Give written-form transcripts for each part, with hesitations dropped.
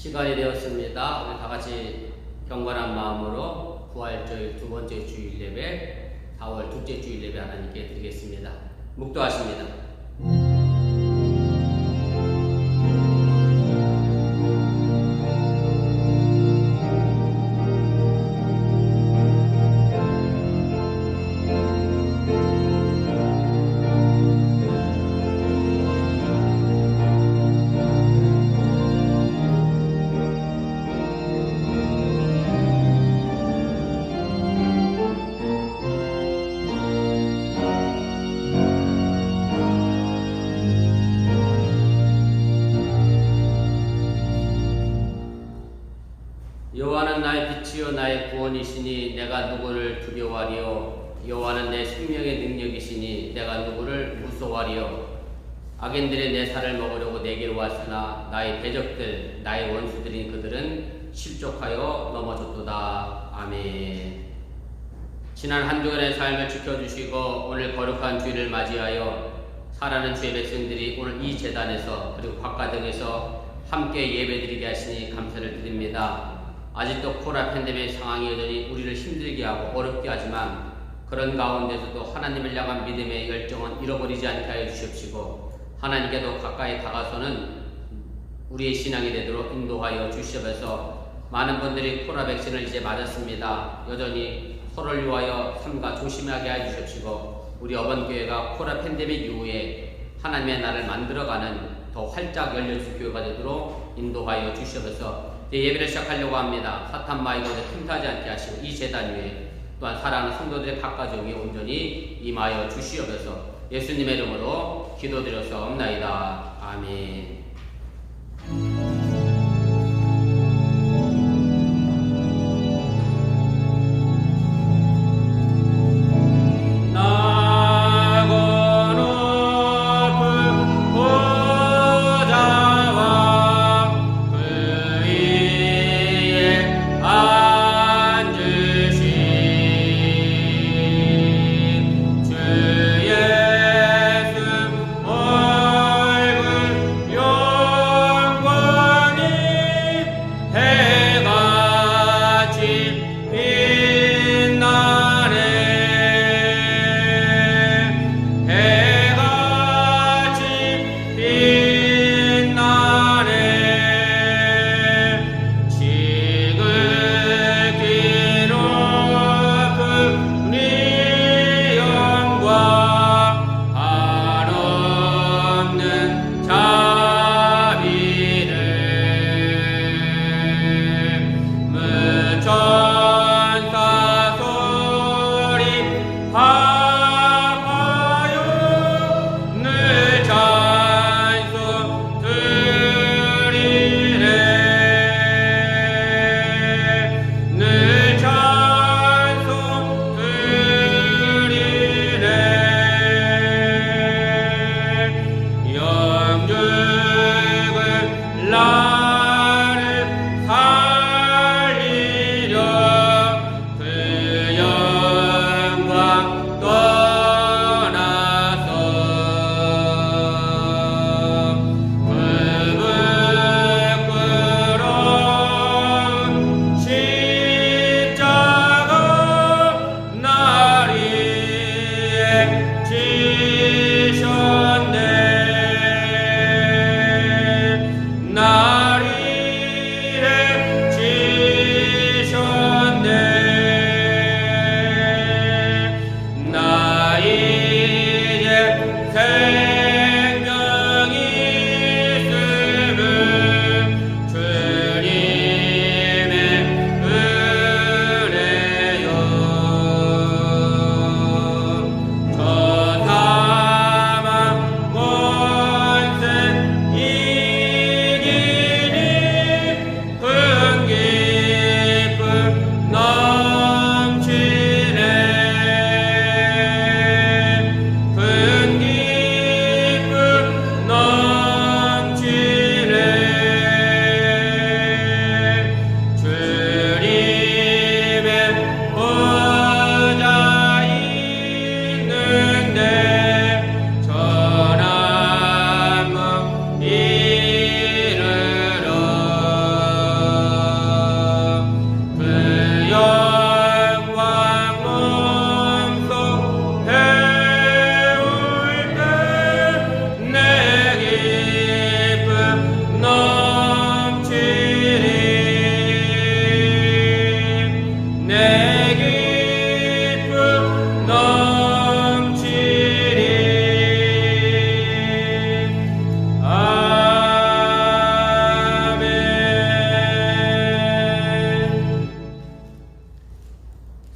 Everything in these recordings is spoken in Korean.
시간이 되었습니다. 우리 다 같이 경건한 마음으로 부활절 두 번째 주일 예배, 4월 둘째 주일 예배 하나님께 드리겠습니다. 묵도하십니다. 여호와는 나의 빛이요 나의 구원이시니 내가 누구를 두려워하리요. 여호와는 내 생명의 능력이시니 내가 누구를 무서워하리요. 악인들이 내 살을 먹으려고 내게로 왔으나 나의 대적들 나의 원수들인 그들은 실족하여 넘어졌도다. 아멘. 지난 한 주간의 삶을 지켜주시고 오늘 거룩한 주일을 맞이하여 사랑하는 주의 백성들이 오늘 이 제단에서 그리고 각가정에서 함께 예배드리게 하시니 감사를 드립니다. 아직도 코로나 팬데믹 상황이 여전히 우리를 힘들게 하고 어렵게 하지만 그런 가운데서도 하나님을 향한 믿음의 열정은 잃어버리지 않게 하여 주시옵시고 하나님께도 가까이 다가서는 우리의 신앙이 되도록 인도하여 주시옵소서. 많은 분들이 코로나 백신을 이제 맞았습니다. 여전히 서로를 위하여 삼가 조심하게 해 주시옵시고 우리 어번교회가 코로나 팬데믹 이후에 하나님의 나라를 만들어가는 더 활짝 열려진 교회가 되도록 인도하여 주시옵소서. 예배를 시작하려고 합니다. 사탄 마귀가 틈타지 않게 하시고 이 제단 위에 또한 사랑하는 성도들의 각가정 위에 온전히 임하여 주시옵소서. 예수님의 이름으로 기도드려서옵나이다. 아멘. 주 예수 얼굴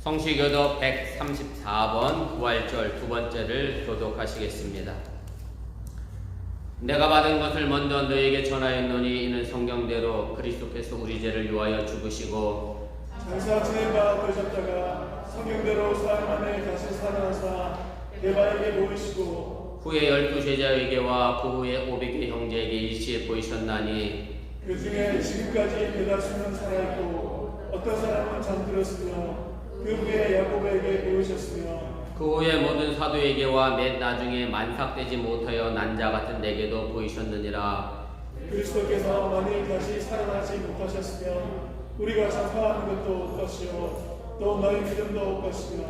성시교도 134번 부활절 두 번째를 교독하시겠습니다. 내가 받은 것을 먼저 너에게 전하였노니 이는 성경대로 그리스도께서 우리 죄를 위하여 죽으시고 장사 지낸 바 되셨다가 성경대로 사흘 만에 다시 살아나사 대바에게 보이시고 후에 12제자에게와 그 후에 500의 형제에게 일시에 보이셨나니 그 중에 지금까지 대다수는 살아있고 어떤 사람은 잠들었으며 그 후에 야곱에게 보이셨으며 그 후에 모든 사도에게와 맨 나중에 만삭되지 못하여 난 자 같은 내게도 보이셨느니라. 그리스도께서 만일 다시 살아나지 못하셨으면 우리가 전파하는 것도 것이요 또 너희 믿음도 것이며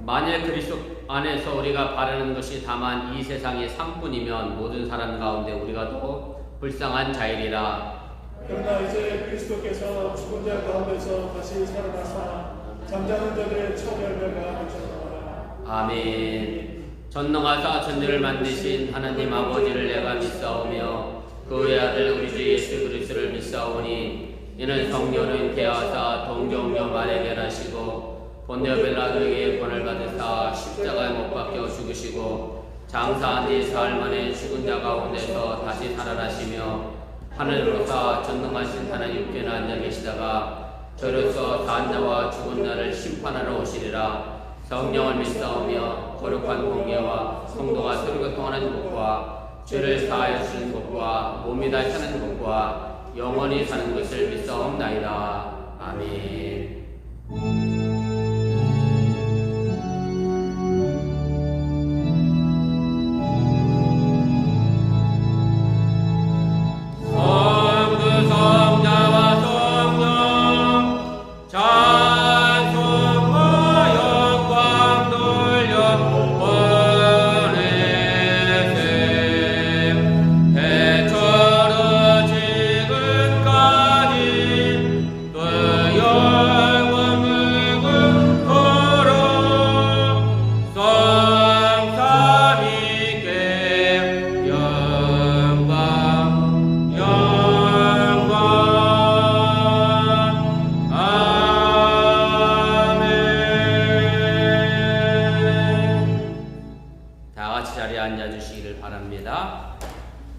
만일 그리스도 안에서 우리가 바라는 것이 다만 이 세상의 상뿐이면 모든 사람 가운데 우리가 더 불쌍한 자이리라. 그러나 이제 그리스도께서 죽은 자 가운데서 다시 살아나사 잠자는 자들의 첫 열매가 되셨노라. 아멘. 전능하사 천지를 만드신 하나님 아버지를 내가 믿사오며 그의 아들 우리 주 예수 그리스도를 믿사오니 이는 성령을 계하사 동정녀 마리아에게 나시고 본디오 빌라도에게 권을 받으사 십자가에 못 박혀 죽으시고 장사한 뒤 사흘 만에 죽은 자 가운데서 다시 살아나시며 하늘로서 전능하신 하나님께는 앉아 계시다가 저로서 산 자와 죽은 자를 심판하러 오시리라. 성령을 믿사오며 거룩한 공예와 성도가 서로 교통하는 것과 죄를 사하여 주는 것과 몸이 다시 사는 것과 영원히 사는 것을 믿사옵나이다. 아멘.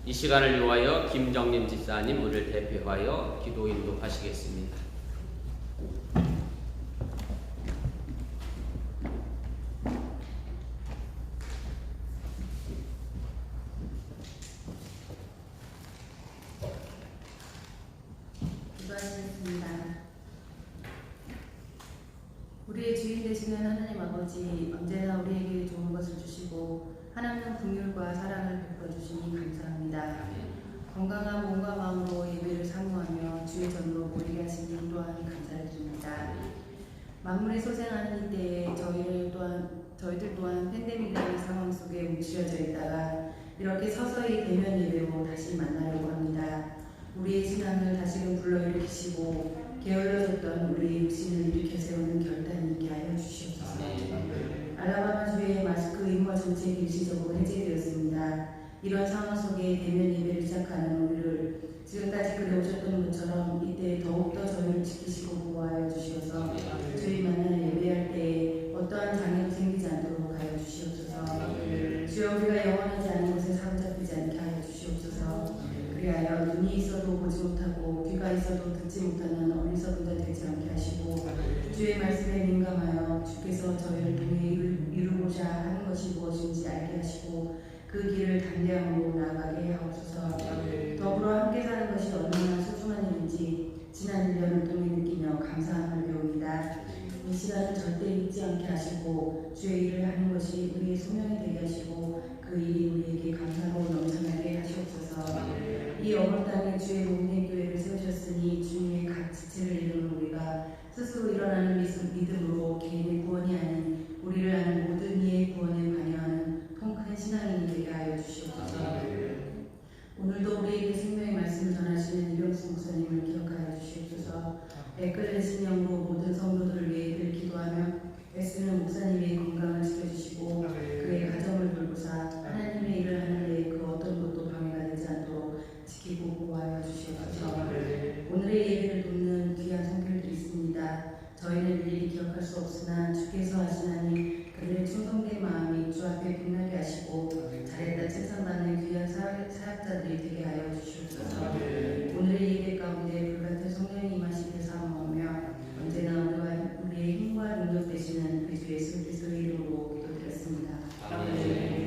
이 시간을 위하여 김정림 집사님 우리를 대표하여 기도 인도하시겠습니다. 기도하시겠습니다. 우리의 주인 되시는 하나님 아버지, 언제나 우리에게 좋은 것을 주시고 하나님 긍휼과 사랑을 베풀어 주시니 감사합니다. 건강한 몸과 마음으로 예배를 사모하며 주의 전으로 모이게 하시니 또한 감사를 드립니다. 만물이 소생하는 이때에 저희들 또한 팬데믹이라는 상황 속에 움츠려져 있다가 이렇게 서서히 대면 예배로 다시 만나려고 합니다. 우리의 신앙을 다시금 불러일으키시고 게을러졌던 우리의 육신을 일으켜 세우는 결단이 있게 하여 주시옵소서. 알라바마 주의 마스크 의무화 정책이 일시적으로 해제되었습니다. 이런 상황 속에 대면 예배를 시작하는 우리를 지금까지 그려오셨던 것처럼 이때 더욱더 저희를 지키시고 보호하여 주시어서 주님 만나 예배할 때에 어떠한 장애도 생기지 않도록 하여 주시옵소서. 주여 우리가 영원하지 않은 곳에 사로잡히지 않게 하여 주시옵소서. 그리하여 눈이 있어도 보지 못하고 귀가 있어도 듣지 못하는 어리석은 자 되지 않게 하시고 주의 말씀에 민감하여 주께서 저희를 통해 이루고자 하는 것이 무엇인지 알게 하시고 그 길을 담대함으로 나아가게 하옵소서. 더불어 함께 사는 것이 얼마나 소중한 일인지 지난 1년을 통해 느끼며 감사함을 배웁니다. 이 시간은 절대 잊지 않게 하시고 주의 일을 하는 것이 우리의 소명이 되게 하시고 그 일이 우리에게 감사로 넘쳐나게 하시옵소서. 이 어머니 땅에 주의 몸된 교회를 세우셨으니 주님의 각 지체를 이루는 우리가 스스로 일어나는 믿음으로 개인의 구원이 아닌 우리를 아는 모든 이의 구원에 관여하는 통큰 신앙인이 되게 하여 주시옵소서. 오늘도 우리에게 생명의 말씀을 전하시는 이병수 목사님을 기억하여 주시옵소서. 애끓는 신령으로 모든 성도들을 위해 늘 기도하며 애쓰는 목사님의 건강을 지켜주시고 그의 가정을 돌보사 하나님의 일을 하는데 그 어떤 것도 방해가 되지 않도록 지키고 보호하여 주시옵소서. 오늘의 예배를 돕는 귀한 성결들이 있습니다. 저희는 일일이 기억할 수 없으나 주께서 하시나니 그들의 충성된 마음이 주 앞에 빛나게 하시고 잘했다 칭찬받는 귀한 사역자들이 되게 하여 주시옵소서. 오늘의 예배 가운데 불같은 성령이 임하시길 사모하며 언제나 우리의 힘과 능력 되시는 우리 주 예수 그리스도의 이름으로 기도드렸습니다. 아멘.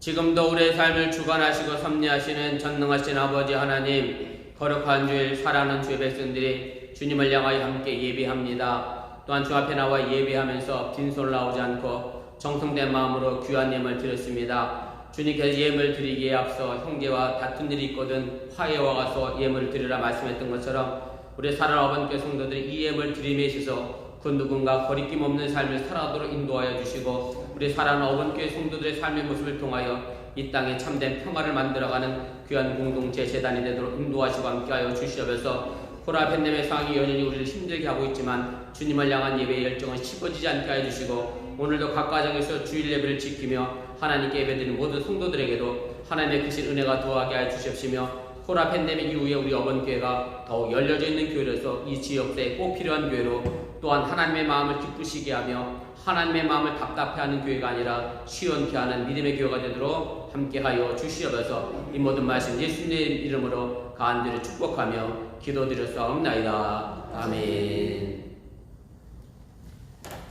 지금도 우리의 삶을 주관하시고 섭리하시는 전능하신 아버지 하나님, 거룩한 주일 살아가는 주의 백성들이 주님을 향하여 함께 예배합니다. 또한 주 앞에 나와 예배하면서 빈손 나오지 않고 정성된 마음으로 귀한 예물을 드렸습니다. 주님께서 예물 드리기에 앞서 형제와 다툰 일이 있거든 화해와 가서 예물을 드리라 말씀했던 것처럼 우리 사랑하는 어번교회 성도들이 이 예물 드림에 있어서 그 누군가 거리낌 없는 삶을 살아가도록 인도하여 주시고 우리 사랑하는 어번교회 성도들의 삶의 모습을 통하여 이 땅에 참된 평화를 만들어가는 귀한 공동체 재단이 되도록 인도하시고 함께하여 주시옵소서. 코로나 팬데믹 상황이 여전히 우리를 힘들게 하고 있지만 주님을 향한 예배의 열정은 식어지지 않게 하여 주시고 오늘도 각 가정에서 주일 예배를 지키며 하나님께 예배드리는 모든 성도들에게도 하나님의 크신 은혜가 더하게 하여 주시옵시며 코로나 팬데믹 이후에 우리 어번교회가 더욱 열려져 있는 교회로서 이 지역사에 꼭 필요한 교회로 또한 하나님의 마음을 기쁘시게 하며 하나님의 마음을 답답해하는 교회가 아니라 시원케 하는 믿음의 교회가 되도록 함께하여 주시옵소서. 이 모든 말씀 예수님의 이름으로 간절히 축복하며 기도드렸사옵나이다. 아멘.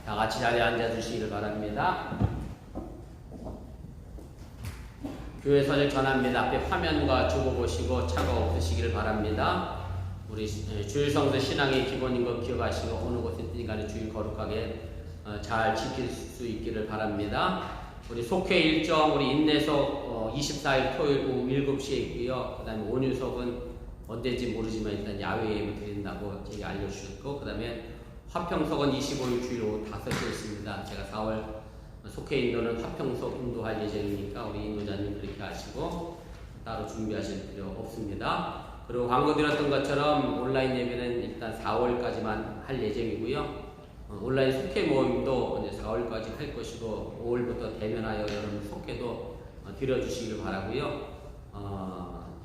다 같이 자리에 앉아주시기를 바랍니다. 교회선을 전합니다. 앞에 화면과 주고 보시고 차가 없으시기를 바랍니다. 우리 주일 성도 신앙의 기본인 것 기억하시고 어느 곳에 있든 간에 주일 거룩하게 잘 지킬 수 있기를 바랍니다. 우리 속회 일정 우리 인내석 24일 토요일 오후 7시에 있고요. 그 다음에 온유석은 언제인지 모르지만 일단 야외 예배 드린다고 제가 알려주셨고, 그 다음에 화평석은 25일 주일 오후 5시에 있습니다. 제가 4월 속회 인도는 화평석 인도할 예정이니까 우리 인도자님 그렇게 하시고 따로 준비하실 필요 없습니다. 그리고 광고 드렸던 것처럼 온라인 예배는 일단 4월까지만 할 예정이고요. 온라인 속회 모임도 이제 4월까지 할 것이고 5월부터 대면하여 여러분 속회도 드려주시길 바라고요.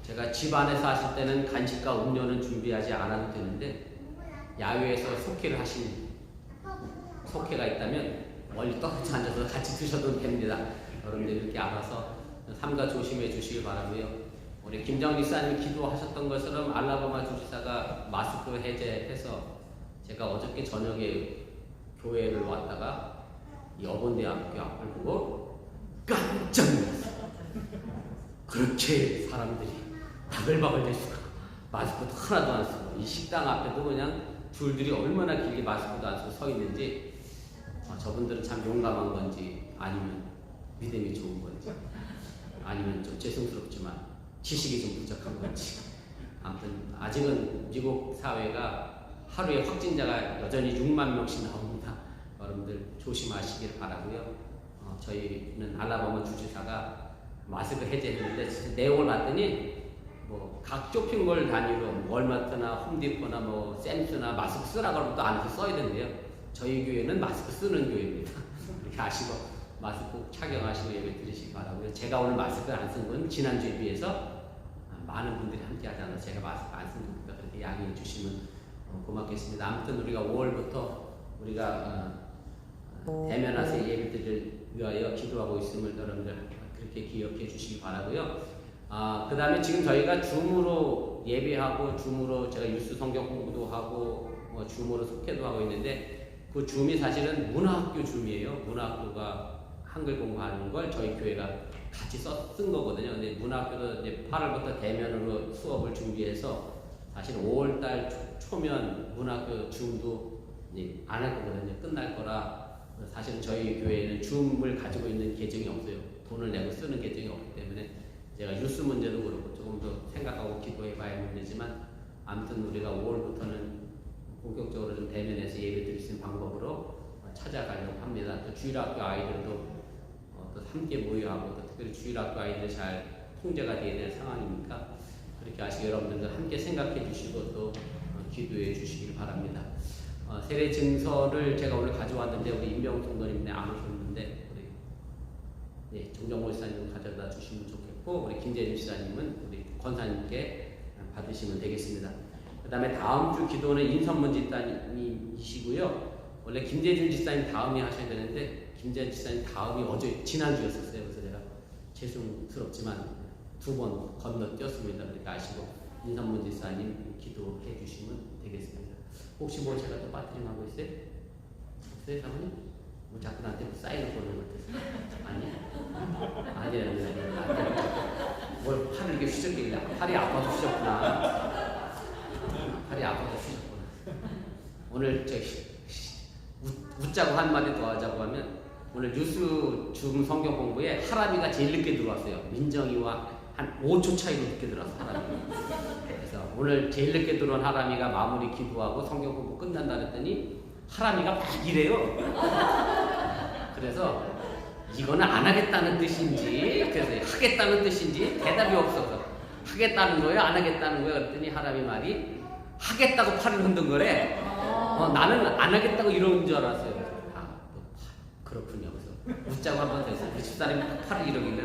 제가 집 안에서 하실 때는 간식과 음료는 준비하지 않아도 되는데 야외에서 속회를 하신 속회가 있다면 멀리 떨어져 앉아서 같이 드셔도 됩니다. 여러분들 이렇게 알아서 삼가 조심해 주시길 바라고요. 우리 김정리 사님 기도하셨던 것처럼 알라바마 주지사가 마스크 해제해서 제가 어저께 저녁에 교회를 왔다가 여본대학교 앞을 보고 깜짝 놀랐어요. 그렇게 사람들이 바글바글 될 수가. 마스크도 하나도 안 쓰고 이 식당 앞에도 그냥 줄들이 얼마나 길게 마스크도 안 쓰고 서 있는지 저분들은 참 용감한 건지 아니면 믿음이 좋은 건지 아니면 좀 죄송스럽지만 지식이 좀 부족한 건지 아무튼 아직은 미국 사회가 하루에 확진자가 여전히 6만 명씩 나옵니다. 여러분들 조심하시길 바라고요. 저희는 알라바마 주지사가 마스크 해제했는데 내용을 봤더니 뭐 각 쇼핑몰 단위로 월마트나 홈디포나 뭐 샘스나 마스크 쓰라고 또 안에서 써야 된대요. 저희 교회는 마스크 쓰는 교회입니다. 이렇게 아시고 마스크 꼭 착용하시고 예배 드리시기 바라고요. 제가 오늘 마스크를 안 쓴 건 지난주에 비해서 많은 분들이 함께 하지 않아서 제가 마스크 안 쓴 겁니다. 그렇게 양해해 주시면 고맙겠습니다. 아무튼 우리가 5월부터 우리가 대면하세 예배들을 위하여 기도하고 있음을 여러분들 그렇게 기억해 주시기 바라고요. 그 다음에 지금 저희가 줌으로 예배하고 줌으로 제가 뉴스 성경 공부도 하고 줌으로 속회도 하고 있는데 그 줌이 사실은 문화학교 줌이에요. 문화학교가 한글 공부하는 걸 저희 교회가 같이 쓴 거거든요. 근데 문화학교도 이제 8월부터 대면으로 수업을 준비해서 사실 5월달 초면 문학교 줌도 안 할 거거든요. 끝날 거라. 사실은 저희 교회는 줌을 가지고 있는 계정이 없어요. 돈을 내고 쓰는 계정이 없기 때문에 제가 뉴스 문제도 그렇고 조금 더 생각하고 기도해 봐야 문제지만 아무튼 우리가 5월부터는 본격적으로 좀 대면해서 예배 드릴 수 있는 방법으로 찾아가려고 합니다. 또 주일학교 아이들도 또 함께 모여하고 또 특별히 주일학교 아이들 잘 통제가 되어야 될 상황이니까 그렇게 하시고 여러분들도 함께 생각해 주시고 또 기도해 주시길 바랍니다. 세례 증서를 제가 오늘 가져왔는데 우리 임병통도님네 안 오셨는데 우리 정정모 지사님 가져다 주시면 좋겠고 우리 김재림 지사님은 우리 권사님께 받으시면 되겠습니다. 그 다음에 다음 주 기도는 인선문 집사님이시고요. 원래 김재준 집사님 다음에 하셔야 되는데 김재준 집사님 다음이 지난주였었어요. 그래서 제가 죄송스럽지만 2번 건너뛰었습니다. 그렇게 아시고 인선문 집사님 기도해 주시면 되겠습니다. 혹시 뭐 제가 또 빠뜨림하고 있어요? 없어요, 사모님? 뭐 자꾸 나한테 사인을 보는 것 같아서 아니야. 뭘 팔을 이렇게 휘저기냐? 팔이 아파서 휘졌구나. 팔이 아파서 휘졌구나. 오늘 웃자고 한마디 더 하자고 하면 오늘 뉴스 줌 성경 공부에 하람이가 제일 늦게 들어왔어요. 민정이와 한 5초 차이로 늦게 들어왔어, 하람이. 그래서 오늘 제일 늦게 들어온 하람이가 마무리 기도하고 성경 공부 끝난다 그랬더니 하람이가 막 이래요. 그래서 이거는 안 하겠다는 뜻인지, 그래서 하겠다는 뜻인지 대답이 없어서 하겠다는 거예요, 안 하겠다는 거예요? 그랬더니 하람이 말이 하겠다고 팔을 흔든 거래. 나는 안 하겠다고 이러는 줄 알았어요. 그렇군요. 그래서 웃자고 한번 됐어요. 그 집사람이 팔을 이러길래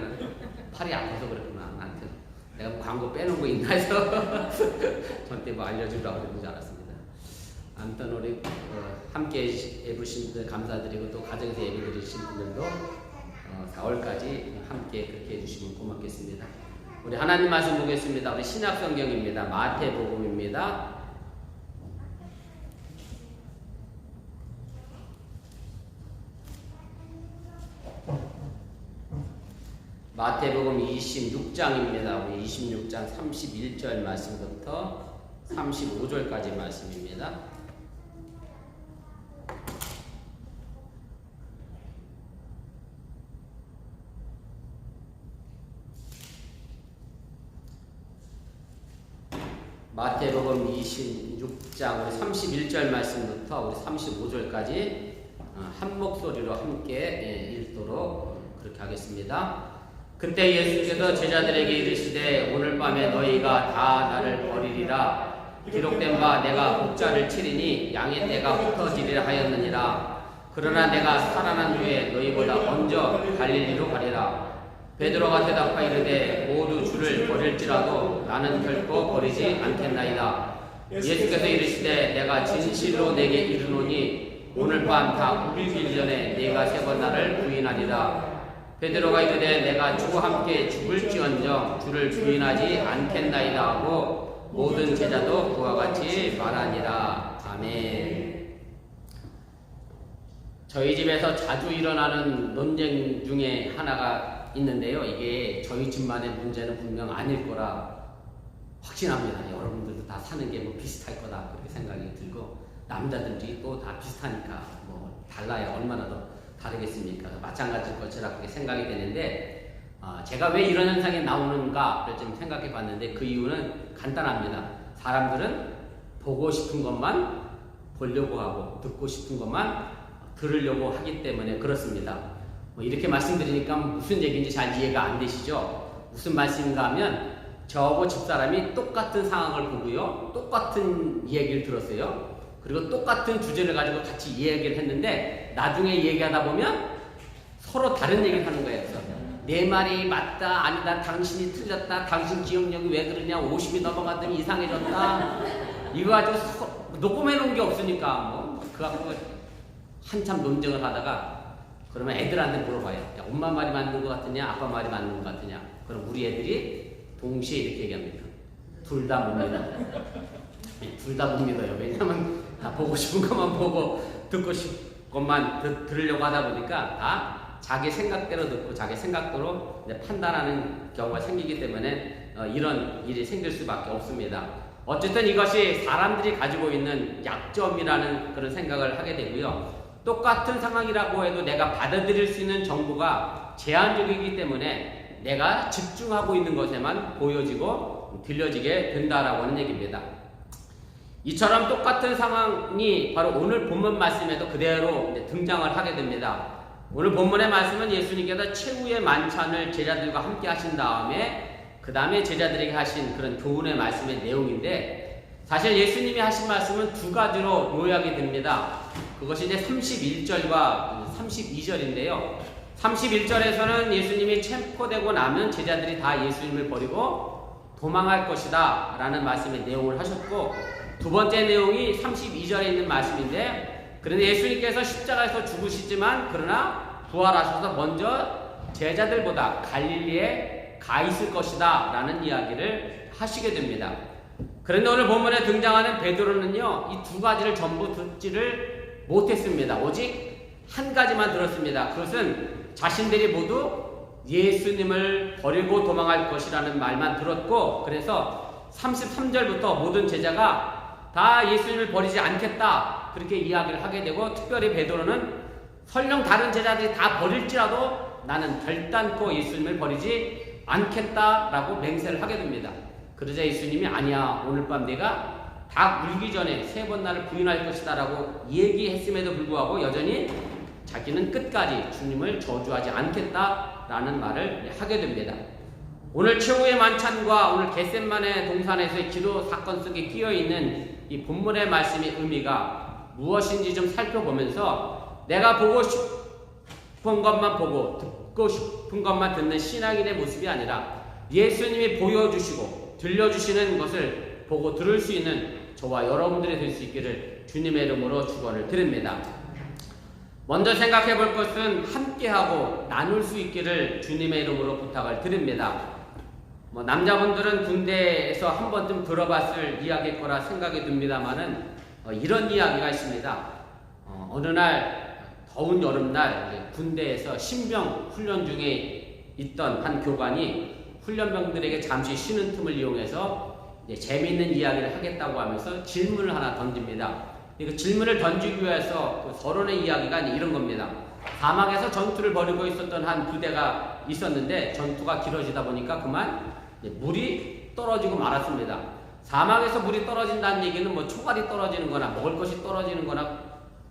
팔이 아파서 그랬구나. 나한테 내가 뭐 광고 빼놓은 거 있나 해서 저한테 뭐 알려주려고 그러는 줄 알았습니다. 아무튼 우리 함께 예부신 분들 감사드리고 또 가정에서 예배 드리신 분들도 4월까지 함께 그렇게 해주시면 고맙겠습니다. 우리 하나님 말씀 보겠습니다. 우리 신약성경입니다. 마태복음입니다. 마태복음 26장입니다. 우리 26장 31절 말씀부터 35절까지 말씀입니다. 마태복음 26장 우리 31절 말씀부터 우리 35절까지 한 목소리로 함께 읽도록 그렇게 하겠습니다. 그때 예수께서 제자들에게 이르시되 오늘 밤에 너희가 다 나를 버리리라. 기록된 바 내가 목자를 치리니 양의 떼가 흩어지리라 하였느니라. 그러나 내가 살아난 후에 너희보다 먼저 갈릴리로 가리라. 베드로가 대답하여 이르되 모두 주를 버릴지라도 나는 결코 버리지 않겠나이다. 예수께서 이르시되 내가 진실로 내게 이르노니 오늘 밤 다 울기 전에 네가 세 번 나를 부인하리라. 베드로가 이르되 내가 주와 함께 죽을지언정 주를 부인하지 않겠나이다 하고 모든 제자도 그와 같이 말하니라. 아멘. 저희 집에서 자주 일어나는 논쟁 중에 하나가 있는데요. 이게 저희 집만의 문제는 분명 아닐 거라 확신합니다. 여러분들도 다 사는 게 뭐 비슷할 거다 그렇게 생각이 들고 남자들이 또 다 비슷하니까 뭐 달라야 얼마나 더 다르겠습니까? 마찬가지일 것이라 그렇게 생각이 되는데 제가 왜 이런 현상이 나오는가를 좀 생각해 봤는데 그 이유는 간단합니다. 사람들은 보고 싶은 것만 보려고 하고 듣고 싶은 것만 들으려고 하기 때문에 그렇습니다. 뭐 이렇게 말씀드리니까 무슨 얘기인지 잘 이해가 안 되시죠? 무슨 말씀인가 하면 저하고 집사람이 똑같은 상황을 보고요. 똑같은 얘기를 들었어요. 그리고 똑같은 주제를 가지고 같이 이야기를 했는데 나중에 얘기하다 보면 서로 다른 얘기를 하는 거예요. 그래서 내 말이 맞다, 아니다, 당신이 틀렸다, 당신 기억력이 왜 그러냐, 50이 넘어갔더니 이상해졌다. 이거 가지고 녹음해놓은 게 없으니까 뭐 그 갖고 한참 논쟁을 하다가 그러면 애들한테 물어봐요. 야, 엄마 말이 맞는 것 같으냐, 아빠 말이 맞는 것 같으냐. 그럼 우리 애들이 동시에 이렇게 얘기합니다. 둘 다 못 믿어. 둘 다 못 믿어요. 왜냐면 다 보고 싶은 것만 보고 듣고 싶은 것만 들으려고 하다 보니까 다 자기 생각대로 듣고 자기 생각대로 판단하는 경우가 생기기 때문에 이런 일이 생길 수밖에 없습니다. 어쨌든 이것이 사람들이 가지고 있는 약점이라는 그런 생각을 하게 되고요. 똑같은 상황이라고 해도 내가 받아들일 수 있는 정보가 제한적이기 때문에 내가 집중하고 있는 것에만 보여지고 들려지게 된다라고 하는 얘기입니다. 이처럼 똑같은 상황이 바로 오늘 본문 말씀에도 그대로 등장을 하게 됩니다. 오늘 본문의 말씀은 예수님께서 최후의 만찬을 제자들과 함께 하신 다음에 그 다음에 제자들에게 하신 그런 교훈의 말씀의 내용인데 사실 예수님이 하신 말씀은 두 가지로 요약이 됩니다. 그것이 이제 31절과 32절인데요. 31절에서는 예수님이 체포되고 나면 제자들이 다 예수님을 버리고 도망할 것이다 라는 말씀의 내용을 하셨고 두 번째 내용이 32절에 있는 말씀인데 그런데 예수님께서 십자가에서 죽으시지만 그러나 부활하셔서 먼저 제자들보다 갈릴리에 가 있을 것이다 라는 이야기를 하시게 됩니다. 그런데 오늘 본문에 등장하는 베드로는요 이 두 가지를 전부 듣지를 못했습니다. 오직 한 가지만 들었습니다. 그것은 자신들이 모두 예수님을 버리고 도망할 것이라는 말만 들었고 그래서 33절부터 모든 제자가 다 예수님을 버리지 않겠다 그렇게 이야기를 하게 되고 특별히 베드로는 설령 다른 제자들이 다 버릴지라도 나는 결단코 예수님을 버리지 않겠다라고 맹세를 하게 됩니다. 그러자 예수님이 아니야, 오늘 밤 네가 다 울기 전에 3번 나를 부인할 것이다 라고 얘기했음에도 불구하고 여전히 자기는 끝까지 주님을 저주하지 않겠다라는 말을 하게 됩니다. 오늘 최후의 만찬과 오늘 겟셋마네 동산에서의 기도 사건 속에 끼어있는 이 본문의 말씀의 의미가 무엇인지 좀 살펴보면서 내가 보고 싶은 것만 보고 듣고 싶은 것만 듣는 신앙인의 모습이 아니라 예수님이 보여주시고 들려주시는 것을 보고 들을 수 있는 저와 여러분들이 될 수 있기를 주님의 이름으로 축원을 드립니다. 먼저 생각해 볼 것은 함께하고 나눌 수 있기를 주님의 이름으로 부탁을 드립니다. 남자분들은 군대에서 한 번쯤 들어봤을 이야기일 거라 생각이 듭니다만은 이런 이야기가 있습니다. 어느 날 더운 여름날 군대에서 신병 훈련 중에 있던 한 교관이 훈련병들에게 잠시 쉬는 틈을 이용해서 재미있는 이야기를 하겠다고 하면서 질문을 하나 던집니다. 그 질문을 던지기 위해서 그 서론의 이야기가 이런 겁니다. 사막에서 전투를 벌이고 있었던 한 부대가 있었는데 전투가 길어지다 보니까 그만 물이 떨어지고 말았습니다. 사막에서 물이 떨어진다는 얘기는 뭐 초갈이 떨어지는 거나 먹을 것이 떨어지는 거나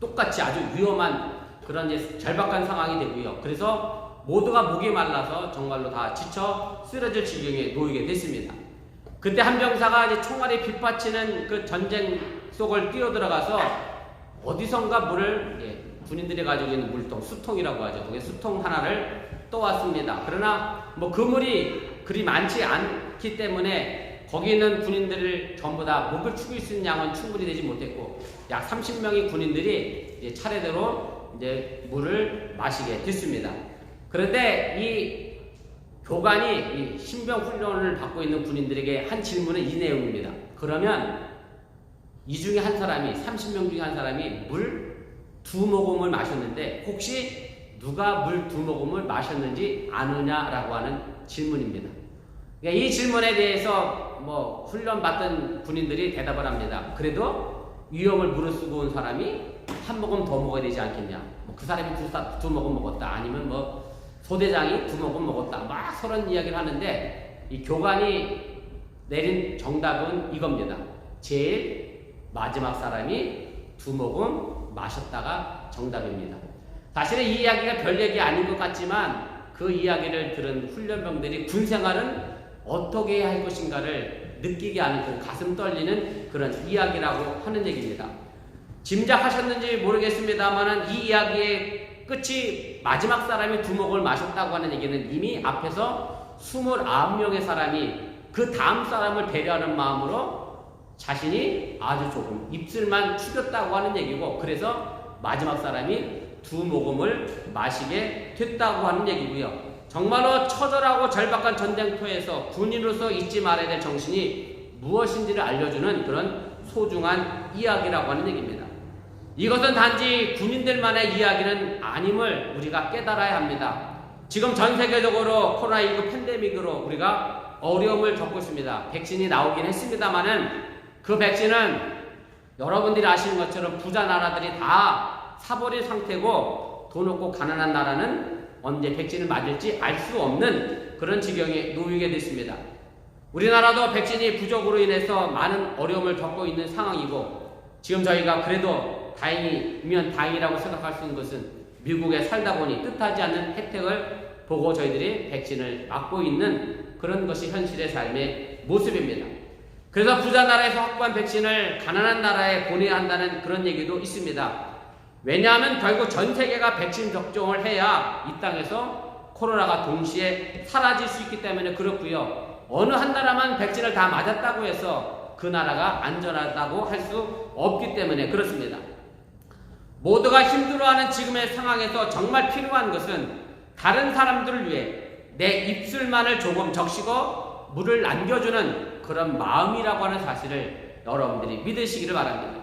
똑같이 아주 위험한 그런 절박한 상황이 되고요. 그래서 모두가 목이 말라서 정말로 다 지쳐 쓰러질 지경에 놓이게 됐습니다. 그때 한 병사가 이제 총알이 빗받치는 그 전쟁 속을 뛰어들어가서 어디선가 물을 군인들이 가지고 있는 물통, 수통이라고 하죠. 그게 수통 하나를 떠왔습니다. 그러나 뭐 그 물이 그리 많지 않기 때문에 거기 있는 군인들을 전부 다 목을 축일 수 있는 양은 충분히 되지 못했고 약 30명의 군인들이 이제 차례대로 이제 물을 마시게 됐습니다. 그런데 이 교관이 이 신병 훈련을 받고 있는 군인들에게 한 질문은 이 내용입니다. 그러면 이 중에 한 사람이 30명 중에 한 사람이 물 2모금을 마셨는데 혹시 누가 물 2모금을 마셨는지 아느냐라고 하는 질문입니다. 그러니까 이 질문에 대해서 뭐 훈련 받던 군인들이 대답을 합니다. 그래도 위험을 무릅쓰고 온 사람이 한 모금 더 먹어야 되지 않겠냐? 뭐 그 사람이 2모금 먹었다. 아니면 뭐 소대장이 2모금 먹었다. 막 서로 이야기를 하는데 이 교관이 내린 정답은 이겁니다. 제일 마지막 사람이 2모금 마셨다가 정답입니다. 사실은 이 이야기가 별 얘기 아닌 것 같지만 그 이야기를 들은 훈련병들이 군 생활은 어떻게 해야 할 것인가를 느끼게 하는 그 가슴 떨리는 그런 이야기라고 하는 얘기입니다. 짐작하셨는지 모르겠습니다만 이 이야기의 끝이 마지막 사람이 2모금을 마셨다고 하는 얘기는 이미 앞에서 29명의 사람이 그 다음 사람을 배려하는 마음으로 자신이 아주 조금 입술만 축였다고 하는 얘기고 그래서 마지막 사람이 2모금을 마시게 됐다고 하는 얘기고요. 정말로 처절하고 절박한 전쟁터에서 군인으로서 잊지 말아야 될 정신이 무엇인지를 알려주는 그런 소중한 이야기라고 하는 얘기입니다. 이것은 단지 군인들만의 이야기는 아님을 우리가 깨달아야 합니다. 지금 전 세계적으로 코로나19 팬데믹으로 우리가 어려움을 겪고 있습니다. 백신이 나오긴 했습니다만은 그 백신은 여러분들이 아시는 것처럼 부자 나라들이 다 사버린 상태고 돈 없고 가난한 나라는 언제 백신을 맞을지 알 수 없는 그런 지경에 놓이게 됐습니다. 우리나라도 백신이 부족으로 인해서 많은 어려움을 겪고 있는 상황이고 지금 저희가 그래도 다행이면 다행이라고 생각할 수 있는 것은 미국에 살다 보니 뜻하지 않는 혜택을 보고 저희들이 백신을 맞고 있는 그런 것이 현실의 삶의 모습입니다. 그래서 부자 나라에서 확보한 백신을 가난한 나라에 보내야 한다는 그런 얘기도 있습니다. 왜냐하면 결국 전 세계가 백신 접종을 해야 이 땅에서 코로나가 동시에 사라질 수 있기 때문에 그렇고요. 어느 한 나라만 백신을 다 맞았다고 해서 그 나라가 안전하다고 할 수 없기 때문에 그렇습니다. 모두가 힘들어하는 지금의 상황에서 정말 필요한 것은 다른 사람들을 위해 내 입술만을 조금 적시고 물을 남겨주는 그런 마음이라고 하는 사실을 여러분들이 믿으시기를 바랍니다.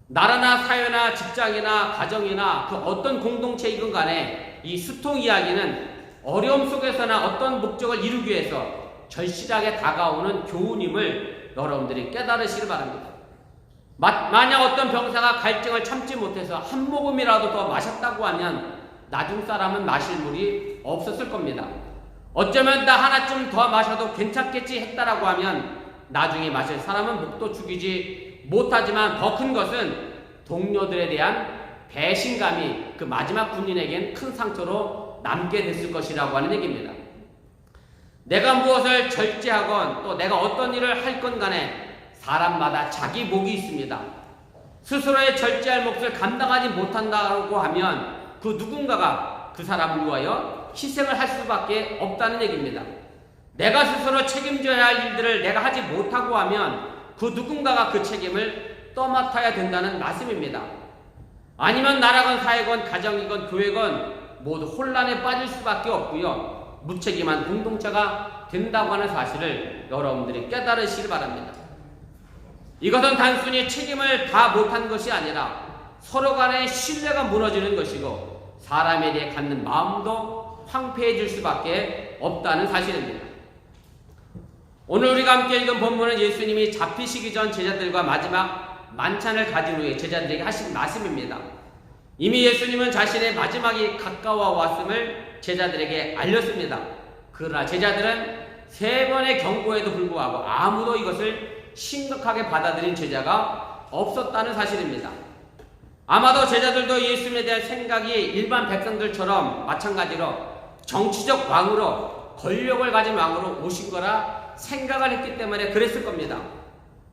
나라나 사회나 직장이나 가정이나 그 어떤 공동체이건 간에 이 수통 이야기는 어려움 속에서나 어떤 목적을 이루기 위해서 절실하게 다가오는 교훈임을 여러분들이 깨달으시길 바랍니다. 만약 어떤 병사가 갈증을 참지 못해서 한 모금이라도 더 마셨다고 하면 나중 사람은 마실 물이 없었을 겁니다. 어쩌면 나 하나쯤 더 마셔도 괜찮겠지 했다라고 하면 나중에 마실 사람은 목도 죽이지 못하지만 더 큰 것은 동료들에 대한 배신감이 그 마지막 군인에겐 큰 상처로 남게 됐을 것이라고 하는 얘기입니다. 내가 무엇을 절제하건 또 내가 어떤 일을 할 건 간에 사람마다 자기 목이 있습니다. 스스로의 절제할 몫을 감당하지 못한다고 하면 그 누군가가 그 사람을 위하여 희생을 할 수밖에 없다는 얘기입니다. 내가 스스로 책임져야 할 일들을 내가 하지 못하고 하면 그 누군가가 그 책임을 떠맡아야 된다는 말씀입니다. 아니면 나라건 사회건 가정이건 교회건 모두 혼란에 빠질 수밖에 없고요. 무책임한 공동체가 된다고 하는 사실을 여러분들이 깨달으시길 바랍니다. 이것은 단순히 책임을 다 못한 것이 아니라 서로 간의 신뢰가 무너지는 것이고 사람에 대해 갖는 마음도 황폐해질 수밖에 없다는 사실입니다. 오늘 우리가 함께 읽은 본문은 예수님이 잡히시기 전 제자들과 마지막 만찬을 가진 후에 제자들에게 하신 말씀입니다. 이미 예수님은 자신의 마지막이 가까워 왔음을 제자들에게 알렸습니다. 그러나 제자들은 3번의 경고에도 불구하고 아무도 이것을 심각하게 받아들인 제자가 없었다는 사실입니다. 아마도 제자들도 예수님에 대한 생각이 일반 백성들처럼 마찬가지로 정치적 왕으로 권력을 가진 왕으로 오신 거라 생각을 했기 때문에 그랬을 겁니다.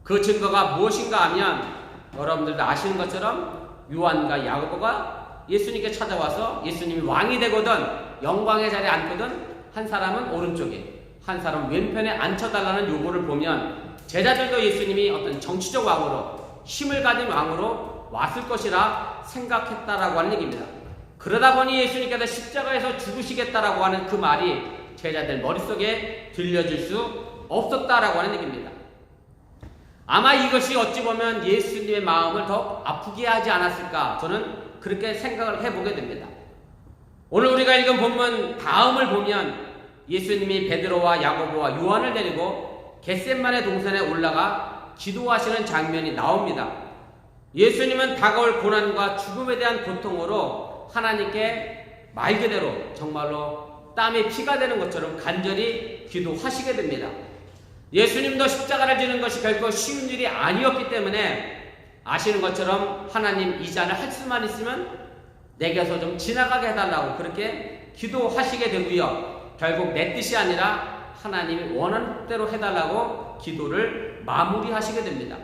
그 증거가 무엇인가 하면 여러분들도 아시는 것처럼 요한과 야고보가 예수님께 찾아와서 예수님이 왕이 되거든 영광의 자리에 앉거든 한 사람은 오른쪽에 한 사람은 왼편에 앉혀달라는 요구를 보면 제자들도 예수님이 어떤 정치적 왕으로 힘을 가진 왕으로 왔을 것이라 생각했다라고 하는 얘기입니다. 그러다 보니 예수님께서 십자가에서 죽으시겠다라고 하는 그 말이 제자들 머릿속에 들려질 수 없었다라고 하는 얘기입니다. 아마 이것이 어찌 보면 예수님의 마음을 더 아프게 하지 않았을까 저는 그렇게 생각을 해보게 됩니다. 오늘 우리가 읽은 본문 다음을 보면 예수님이 베드로와 야고보와 요한을 데리고 겟셋마네 동산에 올라가 기도하시는 장면이 나옵니다. 예수님은 다가올 고난과 죽음에 대한 고통으로 하나님께 말 그대로 정말로 땀에 피가 되는 것처럼 간절히 기도하시게 됩니다. 예수님도 십자가를 지는 것이 결코 쉬운 일이 아니었기 때문에 아시는 것처럼 하나님 이 잔을 할 수만 있으면 내게서 좀 지나가게 해달라고 그렇게 기도하시게 되고요. 결국 내 뜻이 아니라 하나님이 원하는 대로 해달라고 기도를 마무리하시게 됩니다.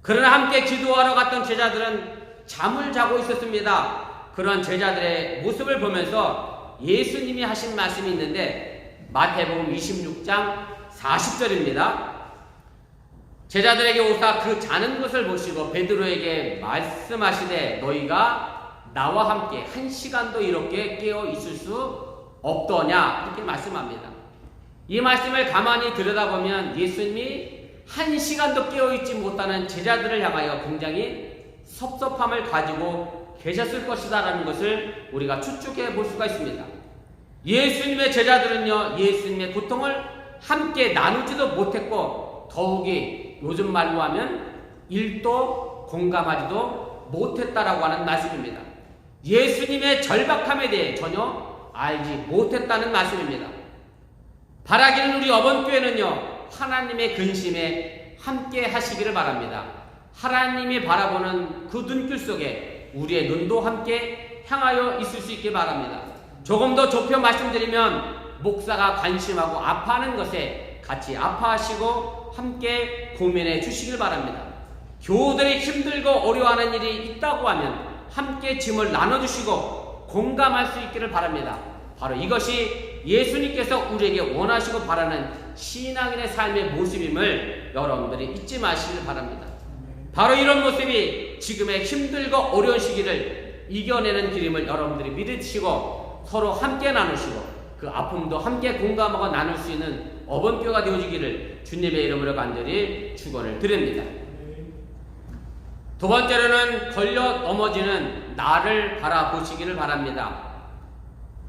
그러나 함께 기도하러 갔던 제자들은 잠을 자고 있었습니다. 그런 제자들의 모습을 보면서 예수님이 하신 말씀이 있는데 마태복음 26장 40절입니다. 제자들에게 오사 그 자는 것을 보시고 베드로에게 말씀하시되 너희가 나와 함께 1시간도 이렇게 깨어 있을 수 없더냐 이렇게 말씀합니다. 이 말씀을 가만히 들여다보면 예수님이 1시간도 깨어있지 못하는 제자들을 향하여 굉장히 섭섭함을 가지고 계셨을 것이다 라는 것을 우리가 추측해 볼 수가 있습니다. 예수님의 제자들은요 예수님의 고통을 함께 나누지도 못했고 더욱이 요즘 말로 하면 1도 공감하지도 못했다라고 하는 말씀입니다. 예수님의 절박함에 대해 전혀 알지 못했다는 말씀입니다. 바라기는 우리 어번교회는요 하나님의 근심에 함께 하시기를 바랍니다. 하나님이 바라보는 그 눈길 속에 우리의 눈도 함께 향하여 있을 수 있게 바랍니다. 조금 더 좁혀 말씀드리면 목사가 관심하고 아파하는 것에 같이 아파하시고 함께 고민해 주시길 바랍니다. 교우들이 힘들고 어려워하는 일이 있다고 하면 함께 짐을 나눠주시고 공감할 수 있기를 바랍니다. 바로 이것이 예수님께서 우리에게 원하시고 바라는 신앙인의 삶의 모습임을 여러분들이 잊지 마시길 바랍니다. 바로 이런 모습이 지금의 힘들고 어려운 시기를 이겨내는 길임을 여러분들이 믿으시고 서로 함께 나누시고 그 아픔도 함께 공감하고 나눌 수 있는 어번교가 되어지기를 주님의 이름으로 간절히 축원을 드립니다. 두 번째로는 걸려 넘어지는 나를 바라보시기를 바랍니다.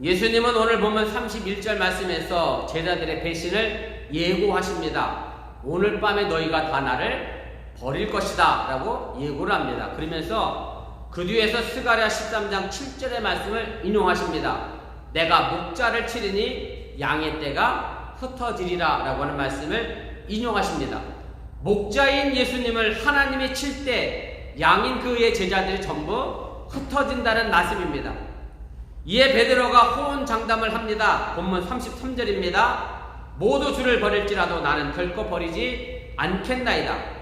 예수님은 오늘 보면 31절 말씀에서 제자들의 배신을 예고하십니다. 오늘 밤에 너희가 다 나를 버릴 것이다 라고 예고를 합니다. 그러면서 그 뒤에서 스가랴 13장 7절의 말씀을 인용하십니다. 내가 목자를 치르니 양의 떼가 흩어지리라 라고 하는 말씀을 인용하십니다. 목자인 예수님을 하나님이 칠 때 양인 그의 제자들이 전부 흩어진다는 말씀입니다. 이에 베드로가 호언장담을 합니다. 본문 33절입니다. 모두 주를 버릴지라도 나는 결코 버리지 않겠나이다.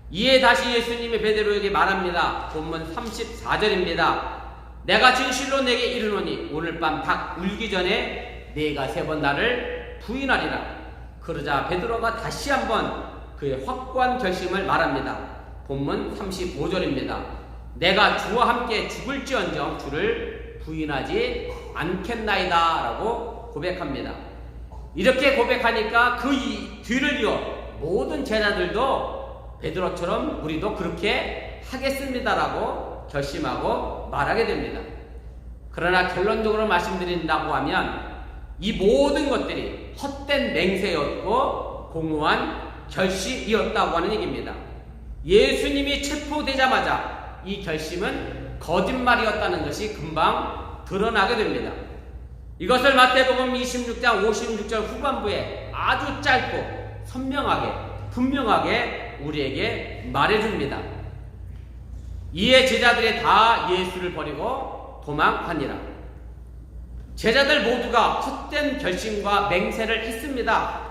이에 다시 예수님이 베드로에게 말합니다. 본문 34절입니다. 내가 진실로 내게 이르노니 오늘 밤 닭 울기 전에 네가 3번 나를 부인하리라. 그러자 베드로가 다시 한번 그의 확고한 결심을 말합니다. 본문 35절입니다. 내가 주와 함께 죽을지언정 주를 부인하지 않겠나이다 라고 고백합니다. 이렇게 고백하니까 그 뒤를 이어 모든 제자들도 베드로처럼 우리도 그렇게 하겠습니다라고 결심하고 말하게 됩니다. 그러나 결론적으로 말씀드린다고 하면 이 모든 것들이 헛된 맹세였고 공허한 결심이었다고 하는 얘기입니다. 예수님이 체포되자마자 이 결심은 거짓말이었다는 것이 금방 드러나게 됩니다. 이것을 마태복음 26장 56절 후반부에 아주 짧고 선명하게 분명하게 우리에게 말해줍니다. 이에 제자들이 다 예수를 버리고 도망하니라. 제자들 모두가 헛된 결심과 맹세를 했습니다.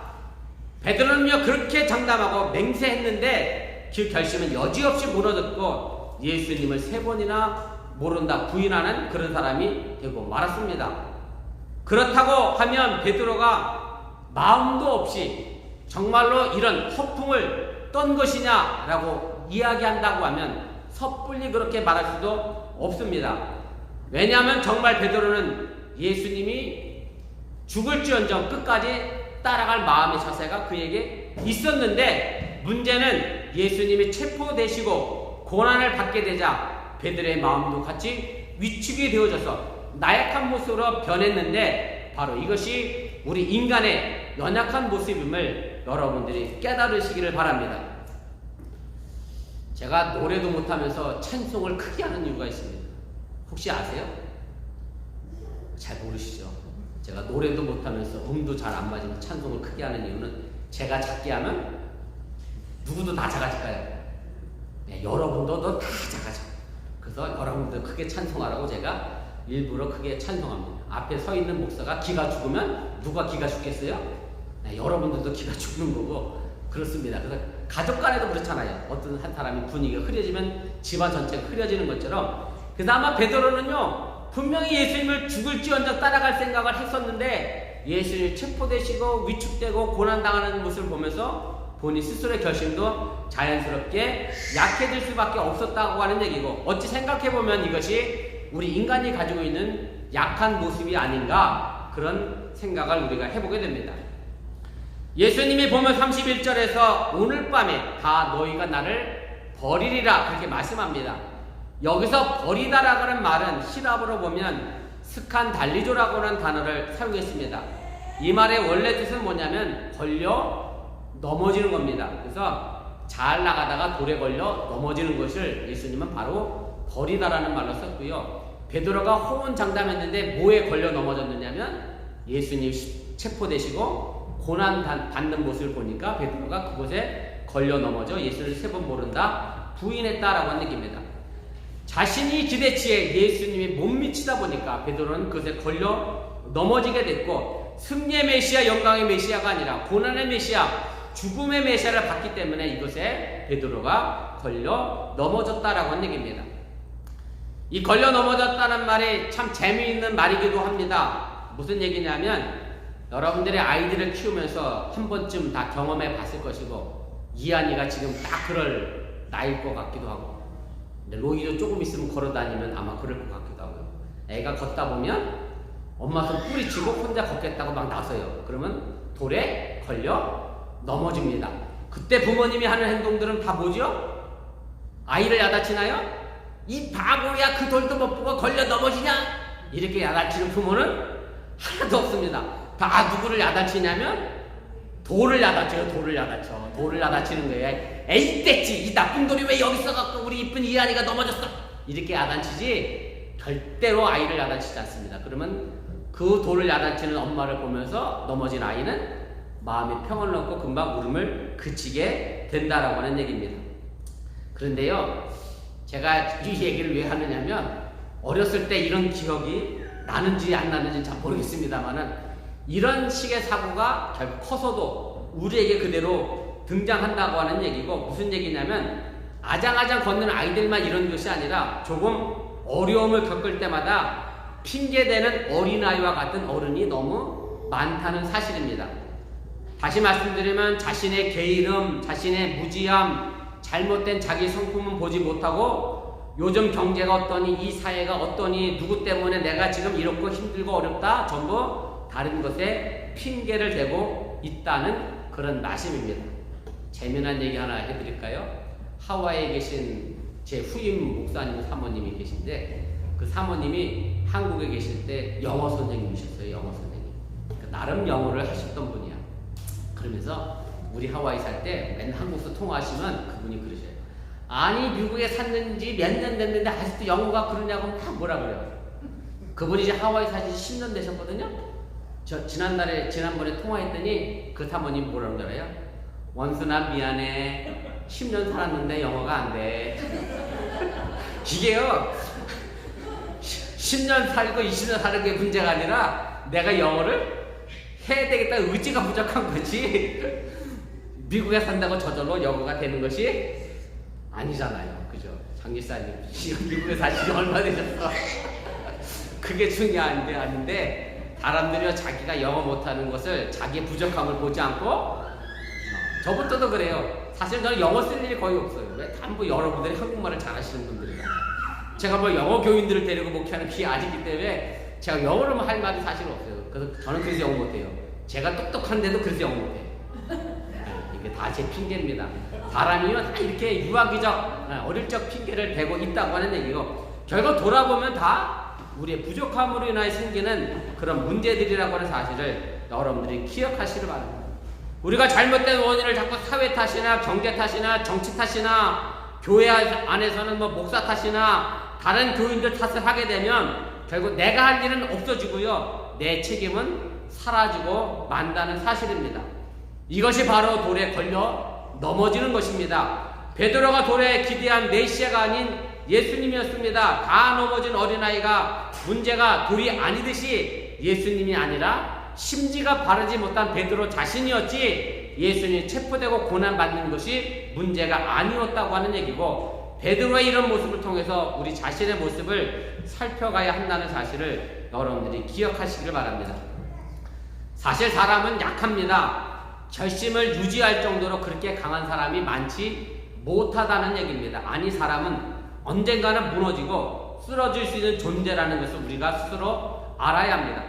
베드로는요 그렇게 장담하고 맹세했는데 그 결심은 여지없이 무너졌고 예수님을 3번이나 모른다 부인하는 그런 사람이 되고 말았습니다. 그렇다고 하면 베드로가 마음도 없이 정말로 이런 허풍을 떤 것이냐라고 이야기한다고 하면 섣불리 그렇게 말할 수도 없습니다. 왜냐하면 정말 베드로는 예수님이 죽을지언정 끝까지 따라갈 마음의 자세가 그에게 있었는데 문제는 예수님이 체포되시고 고난을 받게 되자 베드로의 마음도 같이 위축이 되어져서 나약한 모습으로 변했는데 바로 이것이 우리 인간의 연약한 모습임을 여러분들이 깨달으시기를 바랍니다. 제가 노래도 못하면서 찬송을 크게 하는 이유가 있습니다. 혹시 아세요? 잘 모르시죠? 제가 노래도 못하면서 음도 잘 안 맞으면 찬송을 크게 하는 이유는 제가 작게 하면 누구도 다 작아질까요? 네, 여러분도 다 작아져. 그래서 여러분들 크게 찬송하라고 제가 일부러 크게 찬송합니다. 앞에 서 있는 목사가 기가 죽으면 누가 기가 죽겠어요? 네, 여러분들도 기가 죽는 거고 그렇습니다. 그래서 가족 간에도 그렇잖아요. 어떤 한 사람이 분위기가 흐려지면 집안 전체가 흐려지는 것처럼 그래서 아마 베드로는요 분명히 예수님을 죽을지언정 따라갈 생각을 했었는데 예수님이 체포되시고 위축되고 고난당하는 모습을 보면서 본인 스스로의 결심도 자연스럽게 약해질 수밖에 없었다고 하는 얘기고 어찌 생각해보면 이것이 우리 인간이 가지고 있는 약한 모습이 아닌가 그런 생각을 우리가 해보게 됩니다. 예수님이 보면 31절에서 오늘 밤에 다 너희가 나를 버리리라 그렇게 말씀합니다. 여기서 버리다라고 하는 말은 히랍어로 보면 스칸달리조라고 하는 단어를 사용했습니다. 이 말의 원래 뜻은 뭐냐면 걸려 넘어지는 겁니다. 그래서 잘 나가다가 돌에 걸려 넘어지는 것을 예수님은 바로 버리다라는 말로 썼고요. 베드로가 호언장담했는데 뭐에 걸려 넘어졌느냐면 예수님 체포되시고 고난 받는 모습을 보니까 베드로가 그곳에 걸려 넘어져 예수를 3번 모른다 부인했다라고 하는 얘기입니다. 자신이 기대치에 예수님이 못 미치다 보니까 베드로는 그것에 걸려 넘어지게 됐고 승리의 메시아 영광의 메시아가 아니라 고난의 메시아 죽음의 메시아를 받기 때문에 이것에 베드로가 걸려 넘어졌다라고 하는 얘기입니다. 이 걸려 넘어졌다는 말이 참 재미있는 말이기도 합니다. 무슨 얘기냐면 여러분들의 아이들을 키우면서 한 번쯤 다 경험해 봤을 것이고 이한이가 지금 딱 그럴 나이일 것 같기도 하고 근데 로이도 조금 있으면 걸어다니면 아마 그럴 것 같기도 하고요. 애가 걷다 보면 엄마 손 뿌리치고 혼자 걷겠다고 막 나서요. 그러면 돌에 걸려 넘어집니다. 그때 부모님이 하는 행동들은 다 뭐죠? 아이를 야단치나요? 이 바보야 그 돌도 못 보고 걸려 넘어지냐? 이렇게 야단치는 부모는 하나도 없습니다. 다 누구를 야단치냐면 돌을 야단쳐요. 돌을 야단치는 거예요. 에이 떼찌 이 나쁜 돌이 왜 여기 있어갖고 우리 이쁜 이한이가 넘어졌어 이렇게 야단치지 절대로 아이를 야단치지 않습니다. 그러면 그 돌을 야단치는 엄마를 보면서 넘어진 아이는 마음의 평안을 얻고 금방 울음을 그치게 된다라고 하는 얘기입니다. 그런데요, 제가 이 얘기를 왜 하느냐면 어렸을 때 이런 기억이 나는지 안 나는지 잘 모르겠습니다만은 이런 식의 사고가 결국 커서도 우리에게 그대로 등장한다고 하는 얘기고, 무슨 얘기냐면 아장아장 걷는 아이들만 이런 것이 아니라 조금 어려움을 겪을 때마다 핑계대는 어린아이와 같은 어른이 너무 많다는 사실입니다. 다시 말씀드리면 자신의 게으름, 자신의 무지함, 잘못된 자기 성품은 보지 못하고 요즘 경제가 어떠니, 이 사회가 어떠니, 누구 때문에 내가 지금 이렇고 힘들고 어렵다, 전부 다른 것에 핑계를 대고 있다는 그런 말씀입니다. 재미난 얘기 하나 해드릴까요? 하와이에 계신 제 후임 목사님 사모님이 계신데, 그 사모님이 한국에 계실 때 영어 선생님이셨어요. 영어 선생님. 나름 영어를 하셨던 분이야. 그러면서 우리 하와이 살 때 맨날 한국서 통화하시면 그분이 그러셔요. 아니 미국에 샀는지 몇 년 됐는데 아직도 영어가 그러냐고 막 뭐라 그래요. 그분이 이제 하와이 사신 지 10년 되셨거든요. 저 지난번에 통화했더니 그 사모님 뭐라는 줄 알아요? 원순아 미안해. 10년 살았는데 영어가 안 돼. 이게요, 10년 살고 20년 사는 게 문제가 아니라 내가 영어를 해야 되겠다 의지가 부족한 거지 미국에 산다고 저절로 영어가 되는 것이 아니잖아요. 그죠? 장기사님 미국에 사신 지 얼마 되셨어? 그게 중요한 게 아닌데, 사람들이 자기가 영어 못하는 것을 자기의 부족함을 보지 않고, 저부터도 그래요. 사실 저는 영어 쓸 일이 거의 없어요. 왜? 전부 여러분들이 한국말을 잘하시는 분들이라. 제가 뭐 영어 교인들을 데리고 목회하는 기회 아직기 때문에 제가 영어로 할 말이 사실 없어요. 그래서 저는 그래서 영어 못해요. 제가 똑똑한데도 그래서 영어 못해요. 이게 다 제 핑계입니다. 사람이요 다 이렇게 유아기적 어릴 적 핑계를 대고 있다고 하는 얘기고, 결국 돌아보면 다 우리의 부족함으로 인하여 생기는 그런 문제들이라고 하는 사실을 여러분들이 기억하시길 바랍니다. 우리가 잘못된 원인을 자꾸 사회 탓이나 경제 탓이나 정치 탓이나 교회 안에서는 뭐 목사 탓이나 다른 교인들 탓을 하게 되면 결국 내가 할 일은 없어지고요, 내 책임은 사라지고 만다는 사실입니다. 이것이 바로 돌에 걸려 넘어지는 것입니다. 베드로가 돌에 기대한 메시아가 아닌 예수님이었습니다. 다 넘어진 어린아이가 문제가 돌이 아니듯이 예수님이 아니라 심지가 바르지 못한 베드로 자신이었지, 예수님이 체포되고 고난받는 것이 문제가 아니었다고 하는 얘기고, 베드로의 이런 모습을 통해서 우리 자신의 모습을 살펴가야 한다는 사실을 여러분들이 기억하시길 바랍니다. 사실 사람은 약합니다. 결심을 유지할 정도로 그렇게 강한 사람이 많지 못하다는 얘기입니다. 아니, 사람은 언젠가는 무너지고 쓰러질 수 있는 존재라는 것을 우리가 스스로 알아야 합니다.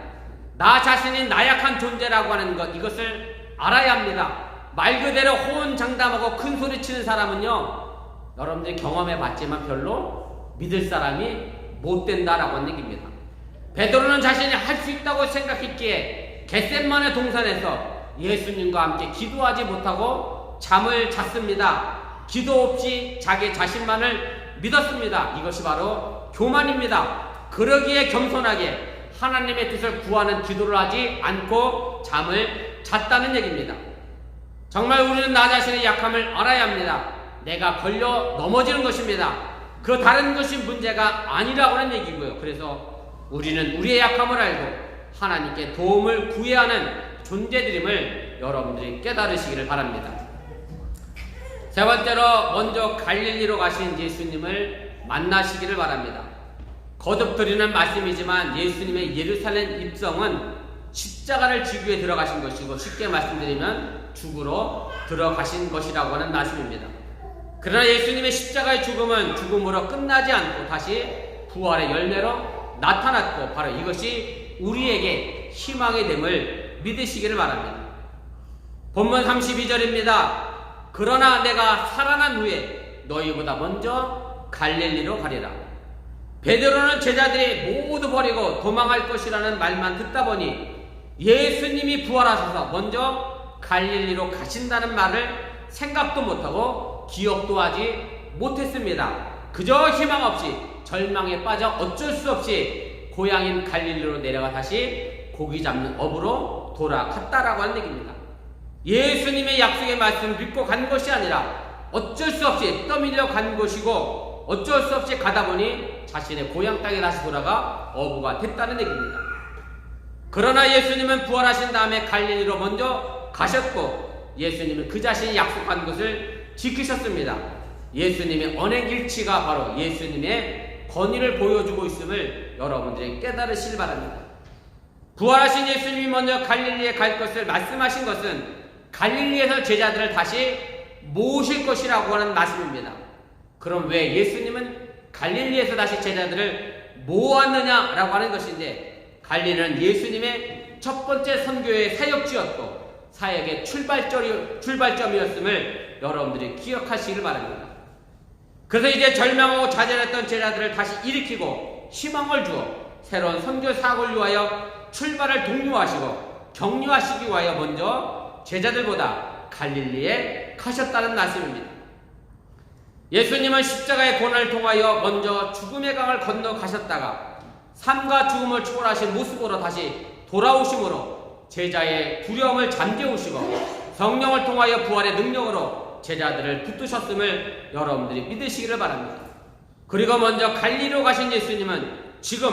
나 자신이 나약한 존재라고 하는 것, 이것을 알아야 합니다. 말 그대로 호언장담하고 큰 소리 치는 사람은요, 여러분들이 경험해 봤지만 별로 믿을 사람이 못 된다라고 하는 얘기입니다. 베드로는 자신이 할 수 있다고 생각했기에 겟셋마네 동산에서 예수님과 함께 기도하지 못하고 잠을 잤습니다. 기도 없이 자기 자신만을 믿었습니다. 이것이 바로 교만입니다. 그러기에 겸손하게 하나님의 뜻을 구하는 기도를 하지 않고 잠을 잤다는 얘기입니다. 정말 우리는 나 자신의 약함을 알아야 합니다. 내가 걸려 넘어지는 것입니다. 그 다른 것이 문제가 아니라고 하는 얘기고요. 그래서 우리는 우리의 약함을 알고 하나님께 도움을 구해야 하는 존재들임을 여러분들이 깨달으시기를 바랍니다. 세 번째로, 먼저 갈릴리로 가신 예수님을 만나시기를 바랍니다. 거듭 드리는 말씀이지만 예수님의 예루살렘 입성은 십자가를 지기 위해 들어가신 것이고, 쉽게 말씀드리면 죽으러 들어가신 것이라고 하는 말씀입니다. 그러나 예수님의 십자가의 죽음은 죽음으로 끝나지 않고 다시 부활의 열매로 나타났고, 바로 이것이 우리에게 희망이 됨을 믿으시기를 바랍니다. 본문 32절입니다. 그러나 내가 살아난 후에 너희보다 먼저 갈릴리로 가리라. 베드로는 제자들이 모두 버리고 도망할 것이라는 말만 듣다 보니 예수님이 부활하셔서 먼저 갈릴리로 가신다는 말을 생각도 못하고 기억도 하지 못했습니다. 그저 희망 없이 절망에 빠져 어쩔 수 없이 고향인 갈릴리로 내려가 다시 고기 잡는 업으로 돌아갔다라고 하는 얘기입니다. 예수님의 약속의 말씀을 믿고 간 것이 아니라 어쩔 수 없이 떠밀려 간 것이고 어쩔 수 없이 가다 보니 자신의 고향 땅에 다시 돌아가 어부가 됐다는 얘기입니다. 그러나 예수님은 부활하신 다음에 갈릴리로 먼저 가셨고 예수님은 그 자신이 약속한 것을 지키셨습니다. 예수님의 언행일치가 바로 예수님의 권위를 보여주고 있음을 여러분들이 깨달으시길 바랍니다. 부활하신 예수님이 먼저 갈릴리에 갈 것을 말씀하신 것은 갈릴리에서 제자들을 다시 모으실 것이라고 하는 말씀입니다. 그럼 왜 예수님은 갈릴리에서 다시 제자들을 모았느냐라고 하는 것인데, 갈릴리는 예수님의 첫 번째 선교의 사역지였고 사역의 출발점이었음을 여러분들이 기억하시길 바랍니다. 그래서 이제 절망하고 좌절했던 제자들을 다시 일으키고 희망을 주어 새로운 선교 사역을 위하여 출발을 독려하시고 격려하시기 위하여 먼저 제자들보다 갈릴리에 가셨다는 말씀입니다. 예수님은 십자가의 고난을 통하여 먼저 죽음의 강을 건너 가셨다가 삶과 죽음을 초월하신 모습으로 다시 돌아오심으로 제자의 두려움을 잠재우시고 성령을 통하여 부활의 능력으로 제자들을 붙드셨음을 여러분들이 믿으시기를 바랍니다. 그리고 먼저 갈릴리로 가신 예수님은 지금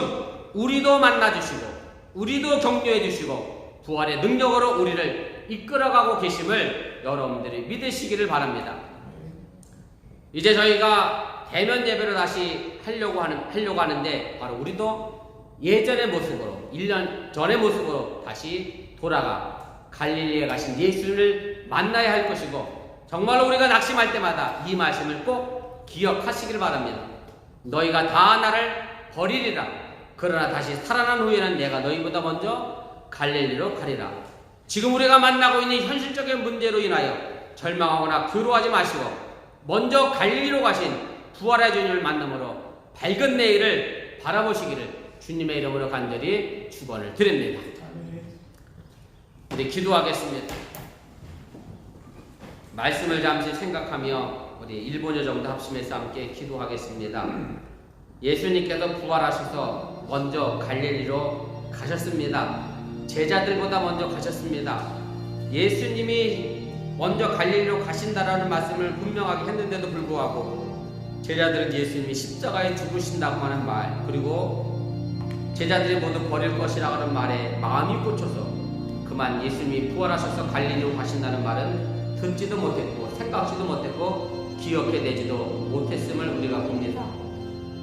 우리도 만나주시고 우리도 격려해 주시고 부활의 능력으로 우리를 이끌어가고 계심을 여러분들이 믿으시기를 바랍니다. 이제 저희가 대면 예배를 다시 하려고 하는데 바로 우리도 예전의 모습으로 1년 전의 모습으로 다시 돌아가 갈릴리에 가신 예수를 만나야 할 것이고, 정말로 우리가 낙심할 때마다 이 말씀을 꼭 기억하시길 바랍니다. 너희가 다 나를 버리리라. 그러나 다시 살아난 후에는 내가 너희보다 먼저 갈릴리로 가리라. 지금 우리가 만나고 있는 현실적인 문제로 인하여 절망하거나 괴로워하지 마시고 먼저 갈릴리로 가신 부활의 주님을 만남으로 밝은 내일을 바라보시기를 주님의 이름으로 간절히 축원을 드립니다. 우리 기도하겠습니다. 말씀을 잠시 생각하며 우리 1분여 정도 합심해서 함께 기도하겠습니다. 예수님께서 부활하셔서 먼저 갈릴리로 가셨습니다. 제자들보다 먼저 가셨습니다. 예수님이 먼저 갈릴리로 가신다라는 말씀을 분명하게 했는데도 불구하고 제자들은 예수님이 십자가에 죽으신다고 하는 말, 그리고 제자들이 모두 버릴 것이라고 하는 말에 마음이 꽂혀서 그만 예수님이 부활하셔서 갈릴리로 가신다는 말은 듣지도 못했고 생각지도 못했고 기억해내지도 못했음을 우리가 봅니다.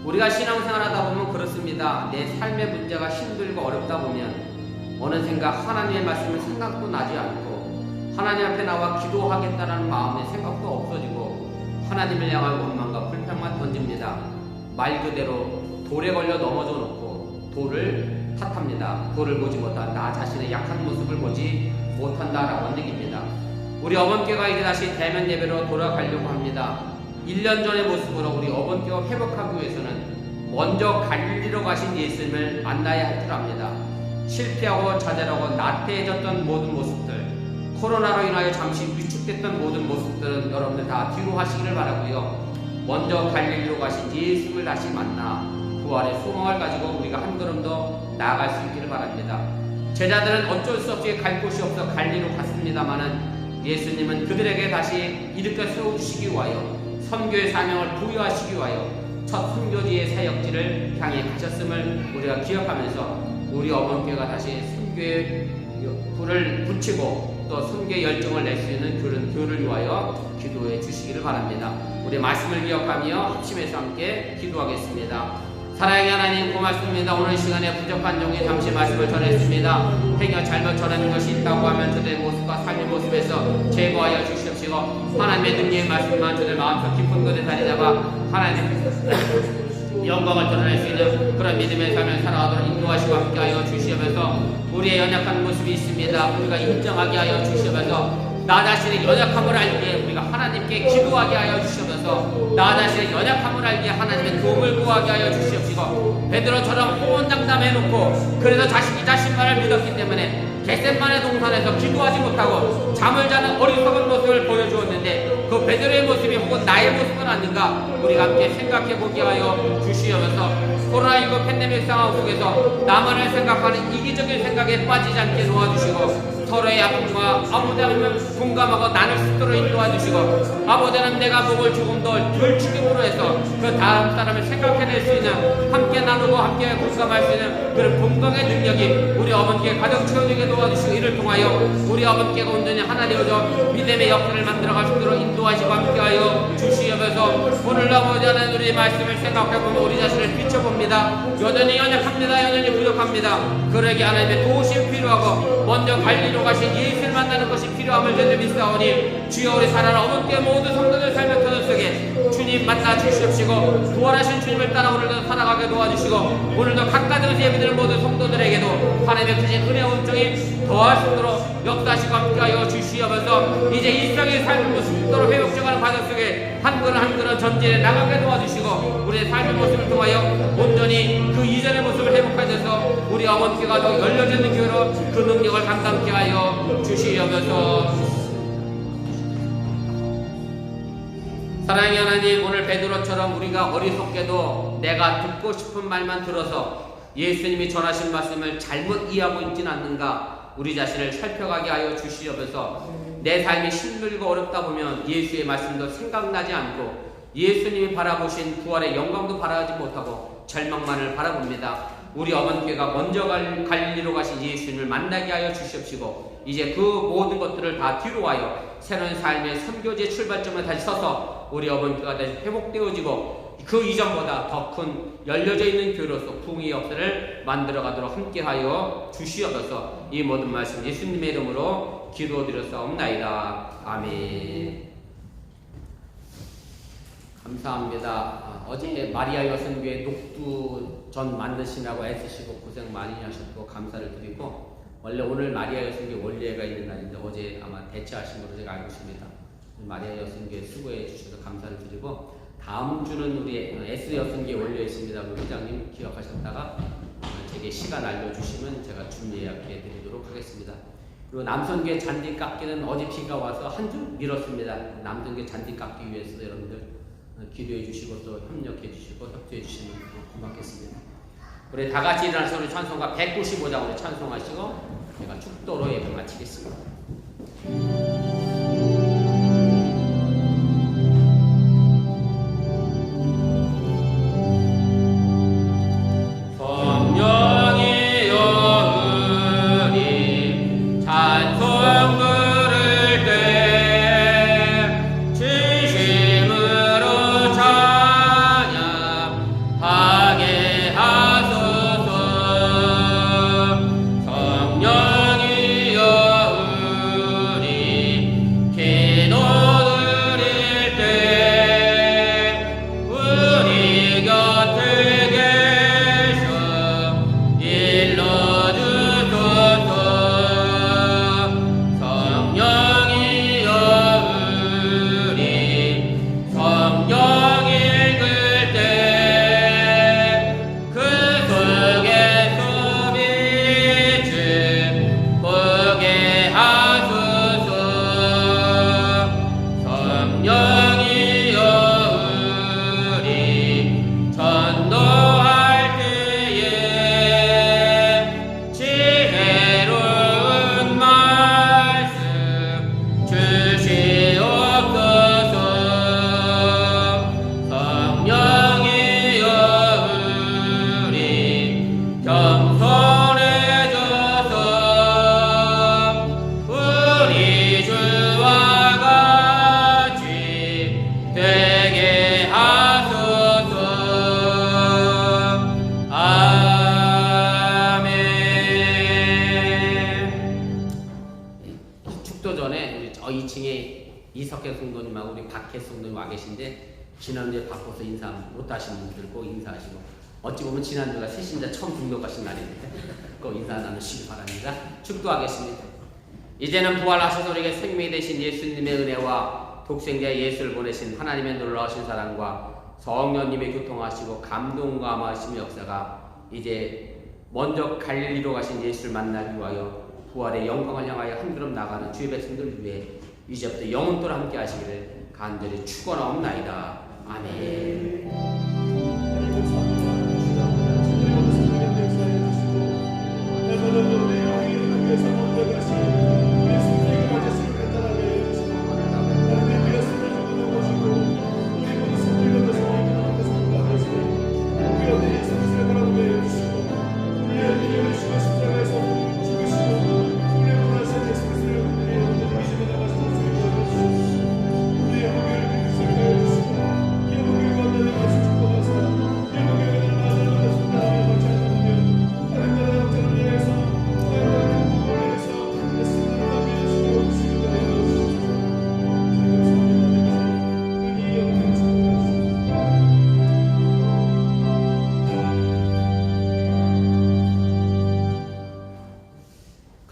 우리가 신앙생활하다 보면 그렇습니다. 내 삶의 문제가 힘들고 어렵다 보면 어느샌가 하나님의 말씀을 생각도 나지 않고 하나님 앞에 나와 기도하겠다라는 마음의 생각도 없어지고 하나님을 향한 원망과 불평만 던집니다. 말 그대로 돌에 걸려 넘어져 놓고 돌을 탓합니다. 돌을 보지 못한 나 자신의 약한 모습을 보지 못한다라고 하는 얘기입니다. 우리 어번교회가 이제 다시 대면 예배로 돌아가려고 합니다. 1년 전의 모습으로 우리 어번교회 회복하기 위해서는 먼저 갈릴리로 가신 예수님을 만나야 할 줄 압니다. 실패하고 좌절하고 나태해졌던 모든 모습들, 코로나로 인하여 잠시 위축됐던 모든 모습들은 여러분들 다 뒤로 하시기를 바라고요. 먼저 갈릴리로 가신 예수님을 다시 만나 부활의 소망을 가지고 우리가 한 걸음 더 나아갈 수 있기를 바랍니다. 제자들은 어쩔 수 없이 갈 곳이 없어 갈릴리로 갔습니다마는 예수님은 그들에게 다시 일으켜 세워주시기 위하여 선교의 사명을 부여하시기 위하여 첫 선교지의 사역지를 향해 가셨음을 우리가 기억하면서 우리 어머니가 다시 선교의 불을 붙이고 또 선교의 열정을 낼 수 있는 그런 교회를 위하여 기도해 주시기를 바랍니다. 우리 말씀을 기억하며 합심해서 함께 기도하겠습니다. 사랑의 하나님 고맙습니다. 오늘 시간에 부족한 종이 잠시 말씀을 전했습니다. 행여 잘못 전하는 것이 있다고 하면 저들의 모습과 삶의 모습에서 제거하여 주시옵시고 하나님의 능력의 말씀만 저들 마음속 깊은 곳에 자리 잡아 하나님의 영광을 드러낼 수 있는 그런 믿음의 삶을 살아가도록 인도하시고 함께하여 주시면서 우리의 연약한 모습이 있습니다. 우리가 인정하게 하여 주시면서 나 자신의 연약함을 알기에 우리가 하나님께 기도하게 하여 주시면서 나 자신의 연약함을 알기에 하나님의 도움을 구하게 하여 주시옵시고 베드로처럼 호언장담해놓고 그래서 자신이 자신만을 믿었기 때문에 겟셋마네 동산에서 기도하지 못하고 잠을 자는 어리석은 모습을 보여주었는데 그 베드로의 모습이 혹은 나의 모습은 아닌가 우리가 함께 생각해 보게 하여 주시면서 코로나19 팬데믹 상황 속에서 나만을 생각하는 이기적인 생각에 빠지지 않게 도와주시고 서로의 아픔과 아버지 하나님을 공감하고 나눌 수 있도록 인도해주시고 아버지 하나님 내가 목을 조금 덜 죽임으로 해서 그 다음 사람을 생각해낼 수 있는 함께 나누고 함께 공감할 수 있는 그런 건강의 능력이 우리 어머니께 가정 채워지게 도와주시고 이를 통하여 우리 어머니께가 온전히 하나 되어져 믿음의 역사를 만들어갈 수 있도록 인도하시고 함께하여 주시면서 오늘 아버지 하나님 우리의 말씀을 생각해보면 우리 자신을 비춰봅니다. 여전히 연약합니다. 여전히 부족합니다. 그러기 하나님의 도우심이 필요하고 먼저 관리로 가신 예수를 만나는 것이 필요함을 저들 믿사오니 주여 우리 살아라 어머니께 모든 성도들 삶의 터전 속에 주님 만나 주시옵시고 부활하신 주님을 따라 오늘도 살아가게 도와주시고 오늘도 각가정에서 예배드리는 모든 성도들에게도 하나님의 크신 은혜와 은총이 더할 수 있도록 역사하시고 함께하여 주시옵소서. 이제 일상의 삶을 모습으로 회복적하는 과정 속에 한 걸음 한 걸음 전진해 나가게 도와주시고 우리의 삶의 모습을 통하여 온전히 그 이전의 모습을 회복하셔서 우리 어머니께가 더 열려지는 교회로 그 능력을 감당케 하여 주시옵소서. 사랑의 하나님, 오늘 베드로처럼 우리가 어리석게도 내가 듣고 싶은 말만 들어서 예수님이 전하신 말씀을 잘못 이해하고 있지는 않는가 우리 자신을 살펴가게 하여 주시옵소서. 내 삶이 힘들고 어렵다 보면 예수의 말씀도 생각나지 않고 예수님이 바라보신 부활의 영광도 바라지 못하고 절망만을 바라봅니다. 우리 어머니께가 먼저 갈릴리로 가신 예수님을 만나게 하여 주시옵시고 이제 그 모든 것들을 다 뒤로 하여 새로운 삶의 선교지의 출발점에 다시 서서 우리 어머니께가 다시 회복되어지고 그 이전보다 더 큰 열려져 있는 교회로서 부흥의 역사를 만들어가도록 함께하여 주시옵소서. 이 모든 말씀 예수님의 이름으로 기도드렸사옵나이다. 아멘. 감사합니다. 어제 마리아 여성교회 녹두전 만드시라고 애쓰시고 고생 많이 하셨고 감사를 드리고 원래 오늘 마리아 여성교회 원례가 있는 날인데 어제 아마 대체하신 걸로 제가 알고 있습니다. 마리아 여성교회 수고해 주셔서 감사를 드리고 다음 주는 우리 S 여성교회 원례 있습니다. 우리 회장님 기억하셨다가 제게 시간 알려주시면 제가 준비하게 드리도록 하겠습니다. 그리고 남성교회 잔디 깎기는 어제 비가 와서 한 주 미뤘습니다. 남성교회 잔디 깎기 위해서 여러분들 기도해 주시고 또 협력해 주시고 협조해 주시면 고맙겠습니다. 우리 다 같이 일어나서 우리 찬송가 195장 우리 찬송하시고 제가 축도로 예배 마치겠습니다. 지난주에 바꿔서 인사 못하신 분들 꼭 인사하시고 어찌 보면 지난주가 새신자 처음 등록하신 날인데 꼭 인사 나누시기 바랍니다. 축도하겠습니다. 이제는 부활하셔서 우리에게 생명이 되신 예수님의 은혜와 독생자 예수를 보내신 하나님의 놀라우신 사랑과 성령님의 교통하시고 감동과 마하심의 역사가 이제 먼저 갈릴리로 가신 예수를 만나기 위하여 부활의 영광을 향하여 한 걸음 나가는 주의 백성들 위해 이제부터 영원토록 함께 하시기를 간절히 축원하옵나이다. 아멘.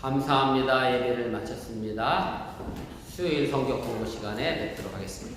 감사합니다. 예배를 마쳤습니다. 수요일 성경 공부 시간에 뵙도록 하겠습니다.